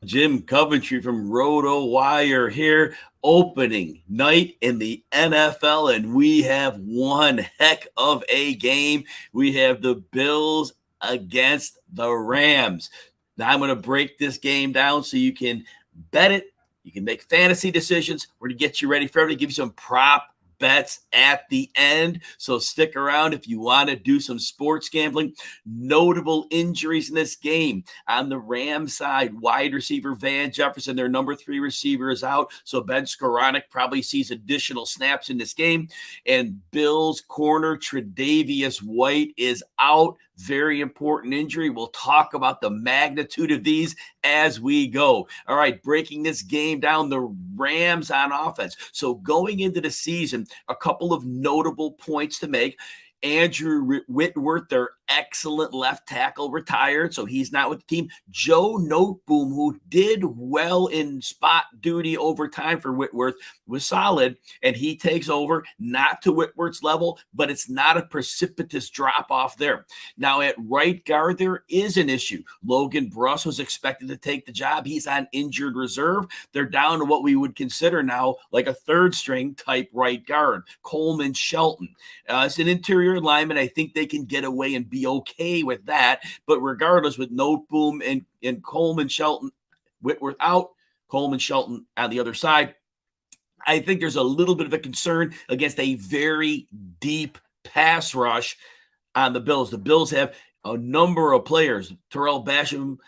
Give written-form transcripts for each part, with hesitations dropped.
Jim Coventry from RotoWire here, opening night in the NFL, and we have one heck of a game. We have the Bills against the Rams. Now I'm going to break this game down so you can bet it. You can make fantasy decisions. We're going to get you ready for everything, give you some prop bets at the end. So stick around if you want to do some sports gambling. Notable injuries in this game. On the Rams side, wide receiver Van Jefferson, their number 3 receiver, is out. So Ben Skoranek probably sees additional snaps in this game. And Bills corner Tre'Davious White is out. Very important injury. We'll talk about the magnitude of these as we go. All right, breaking this game down, the Rams on offense. So going into the season, a couple of notable points to make. Andrew Whitworth, their excellent left tackle, retired, so he's not with the team. Joe Noteboom, who did well in spot duty over time for Whitworth, was solid, and he takes over, not to Whitworth's level, but it's not a precipitous drop-off there. Now, at right guard, there is an issue. Logan Bruss was expected to take the job. He's on injured reserve. They're down to what we would consider now like a third-string type right guard, Coleman Shelton. It's an interior lineman. I think they can get away and be okay with that. But regardless, with Noteboom and Coleman Shelton, Whitworth out, Coleman Shelton on the other side, I think there's a little bit of a concern against a very deep pass rush on the Bills. The Bills have a number of players. Terrell Basham,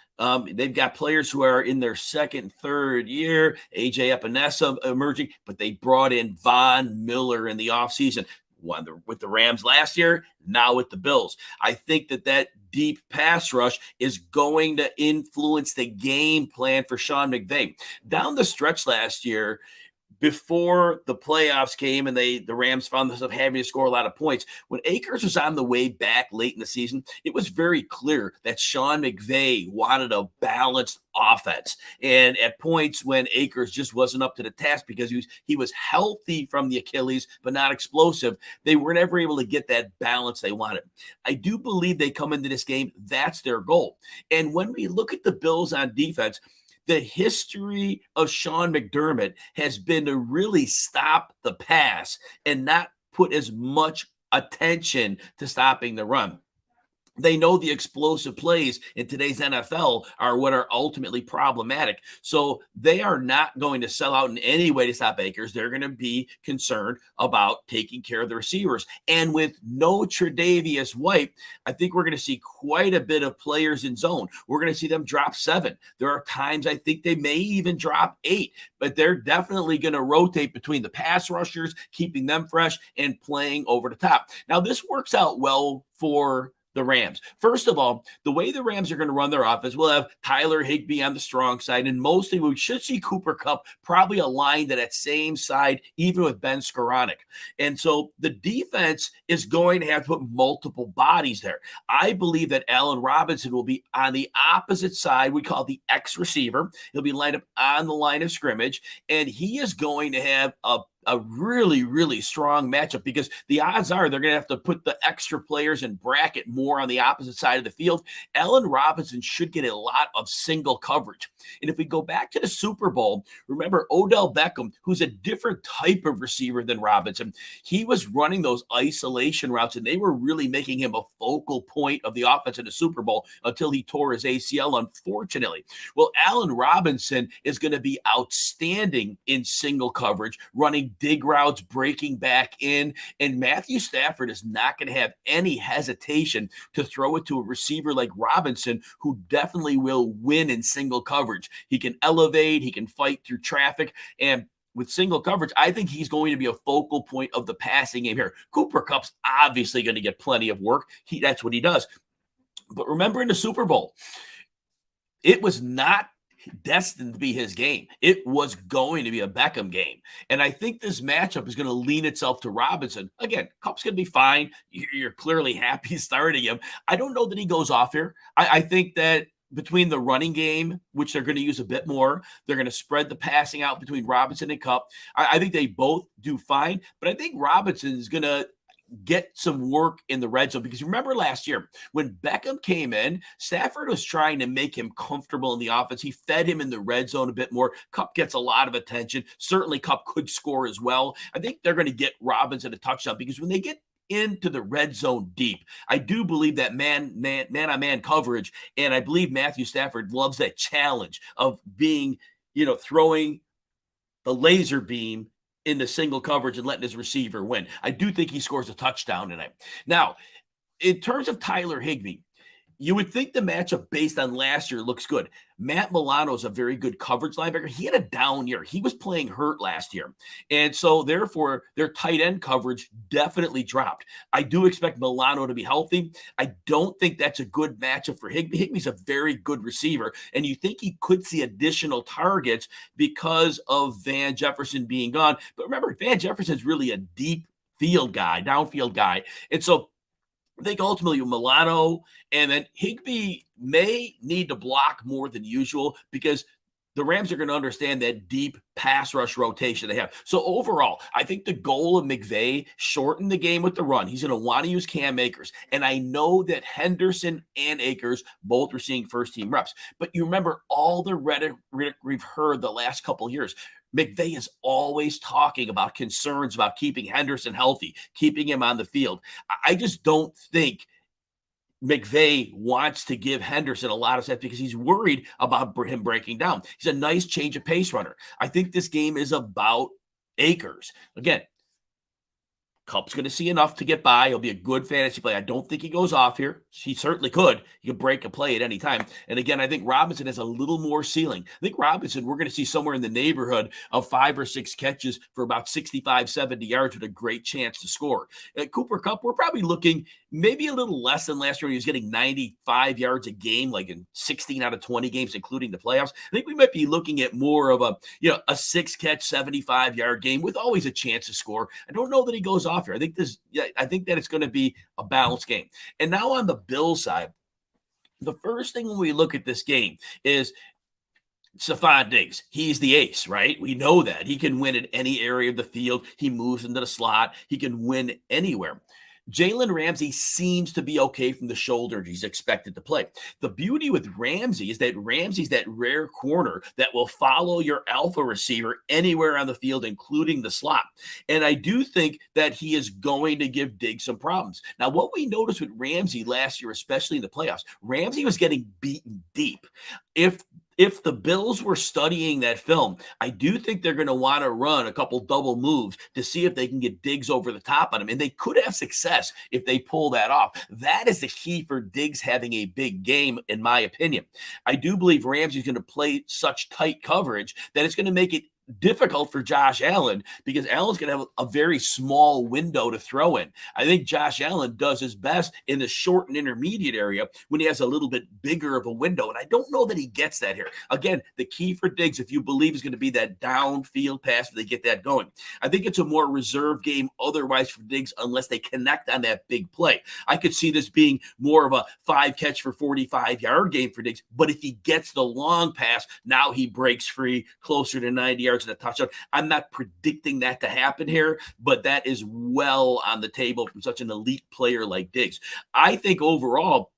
they've got players who are in their second, third year. A.J. Epinesa emerging, but they brought in Von Miller in the offseason. One with the Rams last year, now with the Bills. I think that deep pass rush is going to influence the game plan for Sean McVay. Down the stretch last year, before the playoffs came and the Rams found themselves having to score a lot of points, when Akers was on the way back late in the season, it was very clear that Sean McVay wanted a balanced offense. And at points when Akers just wasn't up to the task because he was healthy from the Achilles, but not explosive, they were never able to get that balance they wanted. I do believe they come into this game, that's their goal. And when we look at the Bills on defense, the history of Sean McDermott has been to really stop the pass and not put as much attention to stopping the run. They know the explosive plays in today's NFL are what are ultimately problematic. So they are not going to sell out in any way to stop Akers. They're going to be concerned about taking care of the receivers. And with no Tre'Davious White, I think we're going to see quite a bit of players in zone. We're going to see them drop 7. There are times I think they may even drop 8, but they're definitely going to rotate between the pass rushers, keeping them fresh and playing over the top. Now, this works out well for the Rams. First of all, the way the Rams are going to run their offense, we'll have Tyler Higbee on the strong side, and mostly we should see Cooper Kupp probably aligned to that same side, even with Ben Skoranek. And so the defense is going to have to put multiple bodies there. I believe that Allen Robinson will be on the opposite side. We call it the X receiver. He'll be lined up on the line of scrimmage, and he is going to have a really, really strong matchup because the odds are they're going to have to put the extra players and bracket more on the opposite side of the field. Allen Robinson should get a lot of single coverage. And if we go back to the Super Bowl, remember Odell Beckham, who's a different type of receiver than Robinson, he was running those isolation routes, and they were really making him a focal point of the offense in the Super Bowl until he tore his ACL, unfortunately. Well, Allen Robinson is going to be outstanding in single coverage, running dig routes, breaking back in, and Matthew Stafford is not going to have any hesitation to throw it to a receiver like Robinson, who definitely will win in single coverage. He can elevate, he can fight through traffic, and with single coverage, I think he's going to be a focal point of the passing game here. Cooper Kupp's obviously going to get plenty of work. That's what he does. But remember in the Super Bowl, it was not destined to be his game. It was going to be a Beckham game. And I think this matchup is going to lean itself to Robinson. Again, Kupp's going to be fine. You're clearly happy starting him. I don't know that he goes off here. I think that between the running game, which they're going to use a bit more, they're going to spread the passing out between Robinson and Kupp. I think they both do fine, but I think Robinson is going to get some work in the red zone. Because remember last year when Beckham came in, Stafford was trying to make him comfortable in the offense. He fed him in the red zone a bit more. Kupp gets a lot of attention. Certainly Kupp could score as well. I think they're going to get Robinson a touchdown because when they get into the red zone deep, I do believe that man-on-man coverage, and I believe Matthew Stafford loves that challenge of being, throwing the laser beam into single coverage and letting his receiver win. I do think he scores a touchdown tonight. Now, in terms of Tyler Higbee, you would think the matchup based on last year looks good. Matt Milano is a very good coverage linebacker. He had a down year. He was playing hurt last year. And so, therefore, their tight end coverage definitely dropped. I do expect Milano to be healthy. I don't think that's a good matchup for Higbee. Higbee's a very good receiver, and you think he could see additional targets because of Van Jefferson being gone. But remember, Van Jefferson's really a deep field guy, downfield guy. And so, I think ultimately Milano and then Higbee may need to block more than usual because the Rams are going to understand that deep pass rush rotation they have. So overall, I think the goal of McVay, shorten the game with the run. He's going to want to use Cam Akers. And I know that Henderson and Akers both are seeing first-team reps. But you remember all the rhetoric we've heard the last couple of years. McVay is always talking about concerns about keeping Henderson healthy, keeping him on the field. I just don't think McVay wants to give Henderson a lot of steps because he's worried about him breaking down. He's a nice change of pace runner. I think this game is about Akers. Again, Kupp's going to see enough to get by. He'll be a good fantasy play. I don't think he goes off here. He certainly could. He could break a play at any time. And again, I think Robinson has a little more ceiling. I think Robinson, we're going to see somewhere in the neighborhood of 5 or 6 catches for about 65, 70 yards with a great chance to score. At Cooper Kupp, we're probably looking maybe a little less than last year. He was getting 95 yards a game, like in 16 out of 20 games, including the playoffs. I think we might be looking at more of a 6-catch, 75-yard game with always a chance to score. I don't know that he goes off here. I think that it's going to be a balanced game. And now on the Bills side, the first thing when we look at this game is Stephan Diggs. He's the ace, right? We know that. He can win at any area of the field. He moves into the slot. He can win anywhere. Jalen Ramsey seems to be okay from the shoulder. He's expected to play. The beauty with Ramsey is that Ramsey's that rare corner that will follow your alpha receiver anywhere on the field, including the slot. And I do think that he is going to give Diggs some problems. Now, what we noticed with Ramsey last year, especially in the playoffs, Ramsey was getting beaten deep. If the Bills were studying that film, I do think they're going to want to run a couple double moves to see if they can get Diggs over the top on him. And they could have success if they pull that off. That is the key for Diggs having a big game, in my opinion. I do believe Ramsey's going to play such tight coverage that it's going to make it difficult for Josh Allen because Allen's going to have a very small window to throw in. I think Josh Allen does his best in the short and intermediate area when he has a little bit bigger of a window. And I don't know that he gets that here. Again, the key for Diggs, if you believe, is going to be that downfield pass if they get that going. I think it's a more reserved game otherwise for Diggs unless they connect on that big play. I could see this being more of a 5-catch for 45-yard game for Diggs. But if he gets the long pass, now he breaks free closer to 90 yards and a touchdown. I'm not predicting that to happen here, but that is well on the table from such an elite player like Diggs. I think overall,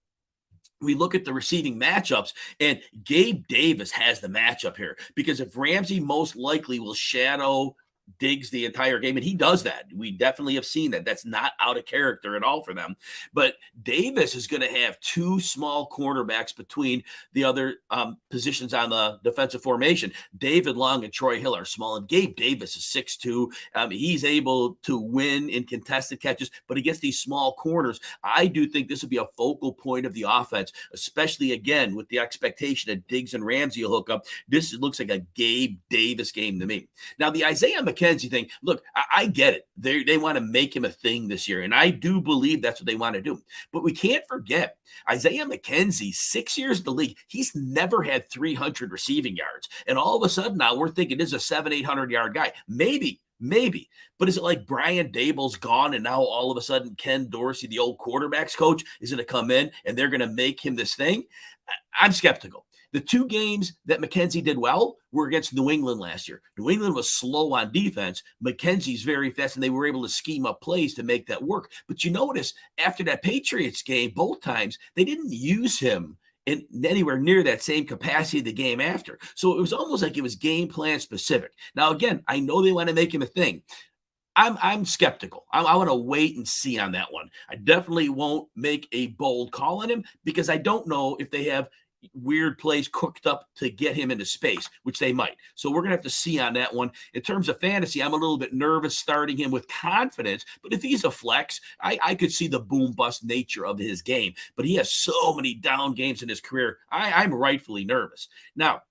we look at the receiving matchups, and Gabe Davis has the matchup here because if Ramsey most likely will shadow Diggs the entire game, and he does that. We definitely have seen that. That's not out of character at all for them. But Davis is going to have 2 small cornerbacks between the other positions on the defensive formation. David Long and Troy Hill are small, and Gabe Davis is 6'2". He's able to win in contested catches, but against these small corners, I do think this will be a focal point of the offense, especially, again, with the expectation that Diggs and Ramsey will hook up. This looks like a Gabe Davis game to me. Now, the Isaiah Mckenzie thing, look, I get it. They want to make him a thing this year, and I do believe that's what they want to do. But we can't forget, Isaiah Mckenzie, 6 years in the league, he's never had 300 receiving yards. And all of a sudden now we're thinking this is a 700-800-yard guy. Maybe. But is it like Brian Dable's gone and now all of a sudden Ken Dorsey, the old quarterbacks coach, is going to come in and they're going to make him this thing? I'm skeptical. The two games that Mckenzie did well were against New England last year. New England was slow on defense. Mckenzie's very fast, and they were able to scheme up plays to make that work. But you notice after that Patriots game, both times, they didn't use him in anywhere near that same capacity the game after. So it was almost like it was game plan specific. Now, again, I know they want to make him a thing. I'm skeptical. I want to wait and see on that one. I definitely won't make a bold call on him because I don't know if they have weird plays cooked up to get him into space, which they might. So we're going to have to see on that one. In terms of fantasy, I'm a little bit nervous starting him with confidence, but if he's a flex, I could see the boom bust nature of his game, but he has so many down games in his career. I'm rightfully nervous. Now,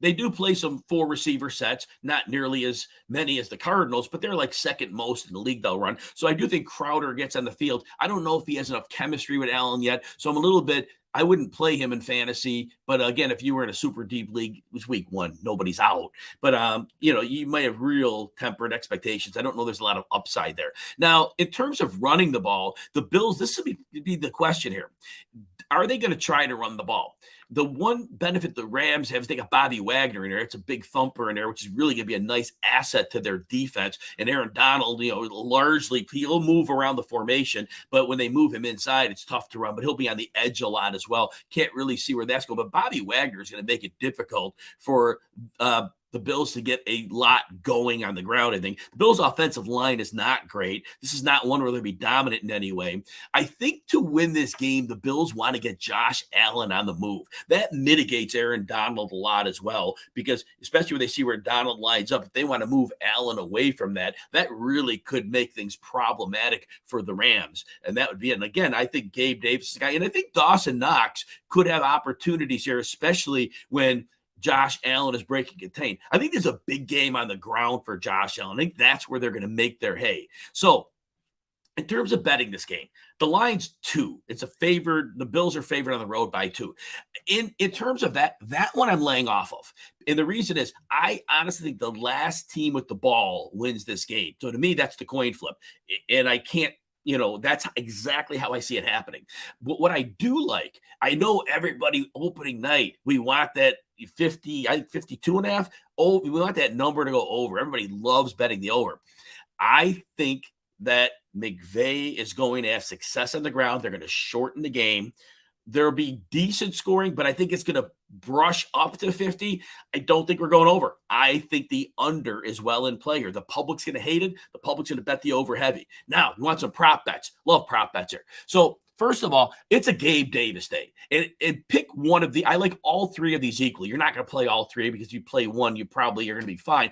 they do play some 4 receiver sets, not nearly as many as the Cardinals, but they're like second most in the league they'll run. So I do think Crowder gets on the field. I don't know if he has enough chemistry with Allen yet. So I'm a little bit, I wouldn't play him in fantasy. But again, if you were in a super deep league, it was week 1, nobody's out. But, you might have real tempered expectations. I don't know there's a lot of upside there. Now, in terms of running the ball, the Bills, this would be the question here. Are they going to try to run the ball? The one benefit the Rams have is they got Bobby Wagner in there. It's a big thumper in there, which is really going to be a nice asset to their defense. And Aaron Donald, largely he'll move around the formation, but when they move him inside, it's tough to run. But he'll be on the edge a lot as well. Can't really see where that's going. But Bobby Wagner is going to make it difficult for the Bills to get a lot going on the ground. I think the Bills' offensive line is not great. This is not one where they'll be dominant in any way. I think to win this game, the Bills want to get Josh Allen on the move. That mitigates Aaron Donald a lot as well, because especially when they see where Donald lines up, if they want to move Allen away from that, that really could make things problematic for the Rams. And that would be it. And again, I think Gabe Davis is the guy, and I think Dawson Knox could have opportunities here, especially when Josh Allen is breaking contain. I think there's a big game on the ground for Josh Allen. I think that's where they're going to make their hay. So in terms of betting this game, the line's 2. It's a favored. The Bills are favored on the road by 2. In terms of that one I'm laying off of. And the reason is I honestly think the last team with the ball wins this game. So to me, that's the coin flip. And I can't, that's exactly how I see it happening. But what I do like, I know everybody opening night, we want that 50, I think 52.5. Oh, we want that number to go over. Everybody loves betting the over. I think that McVay is going to have success on the ground. They're going to shorten the game. There'll be decent scoring, but I think it's going to brush up to 50. I don't think we're going over. I think the under is well in play here. The public's going to hate it. The public's going to bet the over heavy. Now, you want some prop bets. Love prop bets here. So first of all, it's a Gabe Davis day. And pick one of I like all 3 of these equally. You're not going to play all 3 because if you play one, you probably are going to be fine.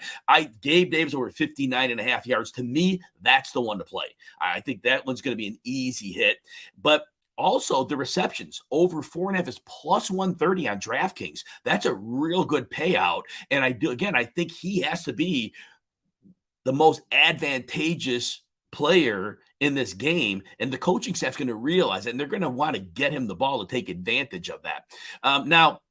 Gabe Davis over 59.5 yards. To me, that's the one to play. I think that one's going to be an easy hit. But also, the receptions over 4.5 is plus 130 on DraftKings. That's a real good payout. And I think he has to be the most advantageous player in this game, and the coaching staff's going to realize it, and they're going to want to get him the ball to take advantage of that. Now,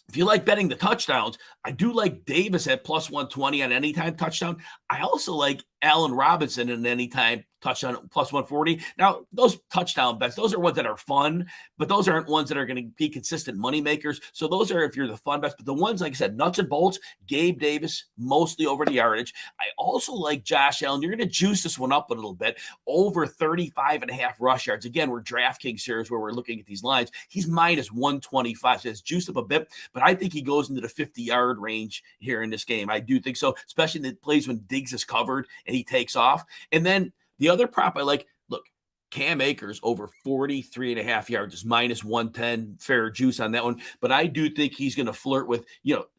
if you like betting the touchdowns, I do like Davis at plus 120 on anytime touchdown. I also like Allen Robinson in anytime touchdown plus 140. Now, those touchdown bets, those are ones that are fun, but those aren't ones that are going to be consistent money makers. So those are if you're the fun bets. But the ones, like I said, nuts and bolts, Gabe Davis, mostly over the yardage. I also like Josh Allen. You're going to juice this one up a little bit, over 35.5 rush yards. Again, we're DraftKings here is where we're looking at these lines. He's minus 125, so it's juiced up a bit, but I think he goes into the 50-yard range here in this game. I do think so, especially in the plays when Diggs is covered and he takes off. And then the other prop I like, look, Cam Akers over 43.5 yards is minus 110, fair juice on that one. But I do think he's going to flirt with,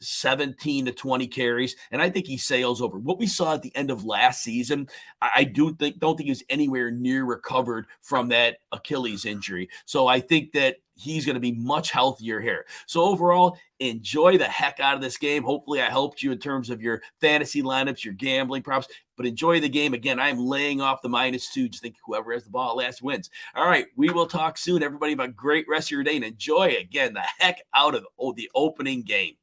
17 to 20 carries. And I think he sails over what we saw at the end of last season. I don't think he was anywhere near recovered from that Achilles injury. So I think that he's going to be much healthier here. So overall, enjoy the heck out of this game. Hopefully I helped you in terms of your fantasy lineups, your gambling props, but enjoy the game. Again, I'm laying off the -2. Just think whoever has the ball last wins. All right, we will talk soon. Everybody have a great rest of your day and enjoy, again, the heck out of the opening game.